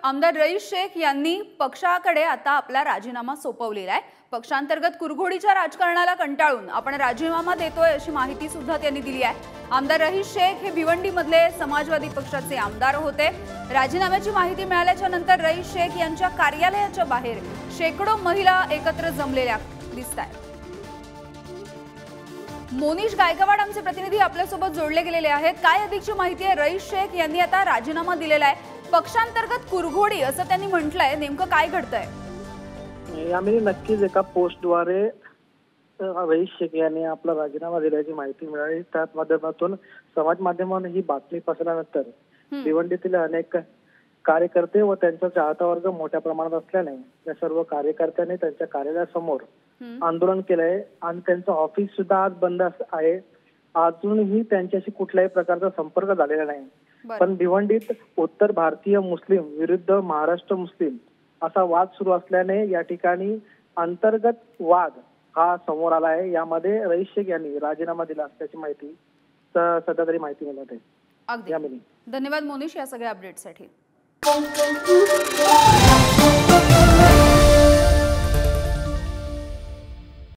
आमदार रईस शेख यांनी पक्षाकडे आता आपला राजीनामा सोपवलेला आहे। पक्षांतर्गत कुरघोडीच्या राजकारणाला कंटाळून आपण राजीनामा देतोय अशी माहिती सुद्धा त्यांनी दिली आहे। आमदार रईस शेख हे भिवंडीमधले समाजवादी पक्षाचे आमदार होते। राजीनाम्याची माहिती मिळाल्याच्या नंतर रईस शेख यांच्या कार्यालयाच्या बाहेर शेकडो महिला एकत्र जमलेल्या दिसतात। मोनिश गायकवाड आमचे प्रतिनिधी आपल्या सोबत जोडले गेलेले आहेत। काय अधिकची माहिती आहे? रईस शेख यांनी आता राजीनामा दिलेला आहे, पक्षांतर्गत कुरघोडी असं त्यांनी म्हटलंय, नेमकं काय घडतंय? यामध्ये नक्कीच एका पोस्टद्वारे रईस शेख यांनी आपला राजीनामा दिल्याची माहिती मिळाली। त्या माध्यमातून समाज माध्यमांवर ही बातमी पसरल्यानंतर भिवंडीतील अनेक कार्यकर्ते व त्यांचा चाहता वर्ग मोठ्या प्रमाणात असल्याने या सर्व कार्यकर्त्यांनी त्यांच्या कार्यालयासमोर आंदोलन केलंय आणि त्यांचं ऑफिस सुद्धा आज बंद आहे। अजूनही त्यांच्याशी कुठल्याही प्रकारचा संपर्क झालेला नाही। पण भिवंडीत उत्तर भारतीय मुस्लिम विरुद्ध महाराष्ट्र मुस्लिम असा वाद सुरू असल्याने या ठिकाणी अंतर्गत वाद हा समोर आला आहे। यामध्ये रईस शेख यांनी राजीनामा दिला असल्याची माहिती सध्या तरी माहिती मिळत आहे। धन्यवाद मोनिश या सगळ्या अपडेटसाठी।